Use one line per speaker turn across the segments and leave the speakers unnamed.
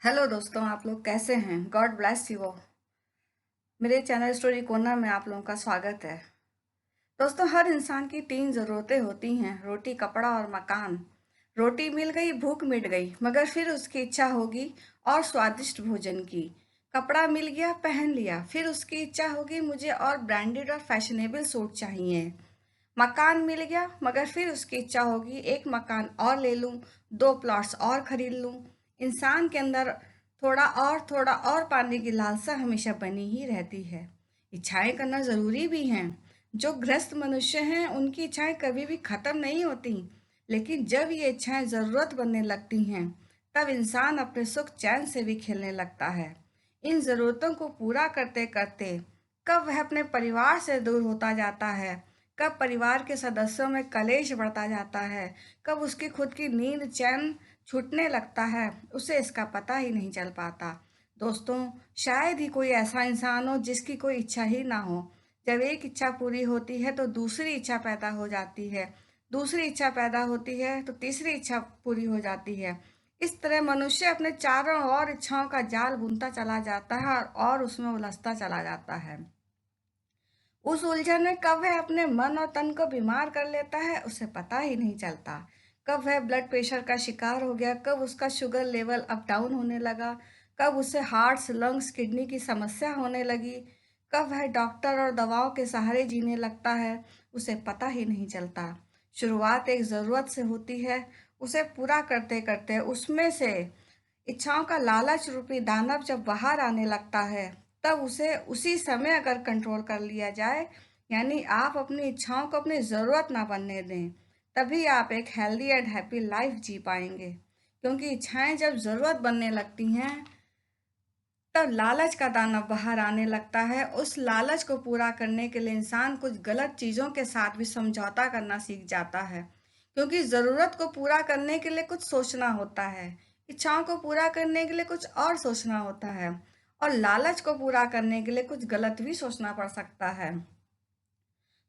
Hello दोस्तों, आप लोग कैसे हैं? God bless you. मेरे चैनल स्टोरी कोना में आप लोगों का स्वागत है। दोस्तों, हर इंसान की तीन ज़रूरतें होती हैं: रोटी, कपड़ा और मकान। रोटी मिल गई, भूख मिट गई, मगर फिर उसकी इच्छा होगी और स्वादिष्ट भोजन की। कपड़ा मिल गया, पहन लिया, फिर उसकी इच्छा होगी मुझे और ब्रांडेड और फैशनेबल सूट चाहिए। मकान मिल गया, मगर फिर उसकी इच्छा होगी एक मकान और ले लूं, दो प्लॉट्स और खरीद लूं। इंसान के अंदर थोड़ा और पाने की लालसा हमेशा बनी ही रहती है। इच्छाएं करना जरूरी भी हैं। जो गृहस्थ मनुष्य हैं उनकी इच्छाएं कभी भी खत्म नहीं होती, लेकिन जब ये इच्छाएं जरूरत बनने लगती हैं तब इंसान अपने सुख चैन से भी खेलने लगता है। इन जरूरतों को पूरा करते करते कब वह अपने परिवार से दूर होता जाता है, कब परिवार के सदस्यों में कलेश बढ़ता जाता है, कब उसकी खुद की नींद चैन छूटने लगता है, उसे इसका पता ही नहीं चल पाता। दोस्तों, शायद ही कोई ऐसा इंसान हो जिसकी कोई इच्छा ही ना हो। जब एक इच्छा पूरी होती है तो दूसरी इच्छा पैदा हो जाती है, दूसरी इच्छा पैदा होती है तो तीसरी इच्छा पूरी हो जाती है। इस तरह मनुष्य अपने चारों ओर इच्छाओं का जाल बुनता चला जाता है और उसमें उलझता चला जाता है। उस उलझन में कब वह अपने मन और तन को बीमार कर लेता है उसे पता ही नहीं चलता। कब वह ब्लड प्रेशर का शिकार हो गया, कब उसका शुगर लेवल अप डाउन होने लगा, कब उसे हार्ट, लंग्स, किडनी की समस्या होने लगी, कब वह डॉक्टर और दवाओं के सहारे जीने लगता है, उसे पता ही नहीं चलता। शुरुआत एक ज़रूरत से होती है, उसे पूरा करते करते उसमें से इच्छाओं का लालच रूपी दानव जब बाहर आने लगता है तब उसे उसी समय अगर कंट्रोल कर लिया जाए, यानी आप अपनी इच्छाओं को अपनी ज़रूरत ना बनने दें, तभी आप एक हेल्दी एंड हैप्पी लाइफ जी पाएंगे। क्योंकि इच्छाएं जब ज़रूरत बनने लगती हैं तब लालच का दानव बाहर आने लगता है। उस लालच को पूरा करने के लिए इंसान कुछ गलत चीज़ों के साथ भी समझौता करना सीख जाता है, क्योंकि ज़रूरत को पूरा करने के लिए कुछ सोचना होता है, इच्छाओं को पूरा करने के लिए कुछ और सोचना होता है, और लालच को पूरा करने के लिए कुछ गलत भी सोचना पड़ सकता है।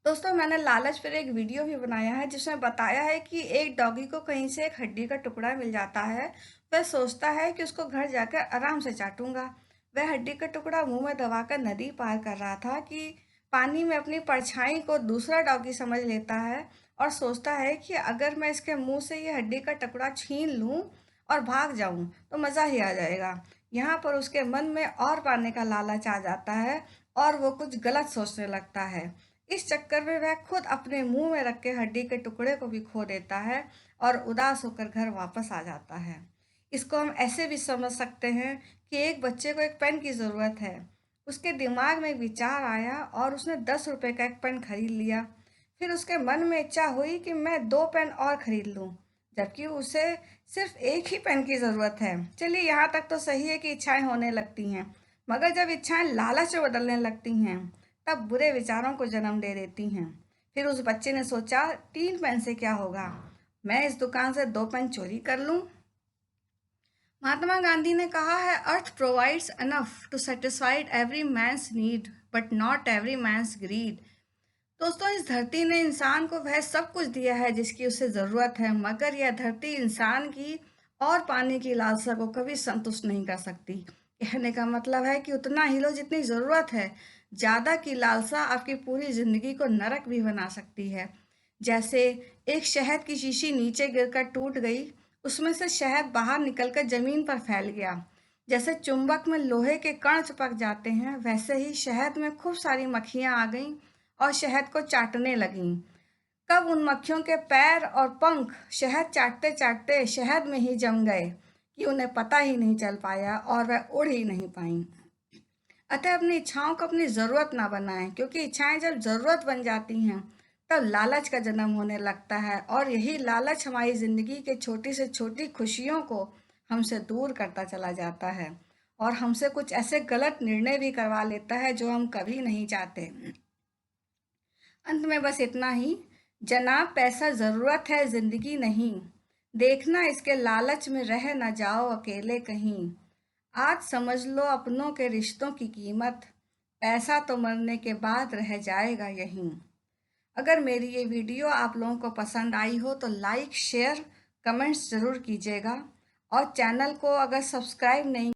दोस्तों, मैंने लालच पर एक वीडियो भी बनाया है जिसमें बताया है कि एक डॉगी को कहीं से एक हड्डी का टुकड़ा मिल जाता है। वह सोचता है कि उसको घर जाकर आराम से चाटूंगा। वह हड्डी का टुकड़ा मुंह में दबाकर नदी पार कर रहा था कि पानी में अपनी परछाई को दूसरा डॉगी समझ लेता है और सोचता है कि अगर मैं इसके मुंह से ये हड्डी का टुकड़ा छीन लूं और भाग जाऊं तो मज़ा ही आ जाएगा। यहाँ पर उसके मन में और पाने का लालच आ जाता है और वो कुछ गलत सोचने लगता है। इस चक्कर में वह खुद अपने मुंह में रखे हड्डी के टुकड़े को भी खो देता है और उदास होकर घर वापस आ जाता है। इसको हम ऐसे भी समझ सकते हैं कि एक बच्चे को एक पेन की ज़रूरत है। उसके दिमाग में एक विचार आया और उसने 10 रुपए का एक पेन खरीद लिया। फिर उसके मन में इच्छा हुई कि मैं दो पेन और खरीद लूं, जबकि उसे सिर्फ एक ही पेन की ज़रूरत है। चलिए, यहाँ तक तो सही है कि इच्छाएं होने लगती हैं, मगर जब इच्छाएं लालच में बदलने लगती हैं तब बुरे विचारों को जन्म दे देती हैं। फिर उस बच्चे ने सोचा, 3 पेन से क्या होगा, मैं इस दुकान से 2 पेन चोरी कर लूं। महात्मा गांधी ने कहा है, earth provides enough to satisfied every man's need but not every man's greed. दोस्तों, इस धरती ने इंसान को वह सब कुछ दिया है जिसकी उसे ज़रूरत है, मगर यह धरती इंसान की और पाने की लालसा को कभी संतुष्ट नहीं कर सकती। कहने का मतलब है कि उतना ही लो जितनी ज़रूरत है। ज़्यादा की लालसा आपकी पूरी ज़िंदगी को नरक भी बना सकती है। जैसे एक शहद की शीशी नीचे गिरकर टूट गई, उसमें से शहद बाहर निकलकर ज़मीन पर फैल गया। जैसे चुंबक में लोहे के कण चिपक जाते हैं, वैसे ही शहद में खूब सारी मक्खियाँ आ गईं और शहद को चाटने लगीं। कब उन मक्खियों के पैर और पंख शहद चाटते चाटते शहद में ही जम गए कि उन्हें पता ही नहीं चल पाया और वह उड़ ही नहीं पाईं। अतः अपनी इच्छाओं को अपनी ज़रूरत ना बनाएं, क्योंकि इच्छाएं जब ज़रूरत बन जाती हैं तब लालच का जन्म होने लगता है, और यही लालच हमारी ज़िंदगी के छोटी से छोटी खुशियों को हमसे दूर करता चला जाता है और हमसे कुछ ऐसे गलत निर्णय भी करवा लेता है जो हम कभी नहीं चाहते। अंत में बस इतना ही, जनाब, पैसा ज़रूरत है, ज़िंदगी नहीं। देखना इसके लालच में रह न जाओ अकेले कहीं। आज समझ लो अपनों के रिश्तों की कीमत, पैसा तो मरने के बाद रह जाएगा यहीं। अगर मेरी ये वीडियो आप लोगों को पसंद आई हो तो लाइक, शेयर, कमेंट्स ज़रूर कीजिएगा और चैनल को अगर सब्सक्राइब नहीं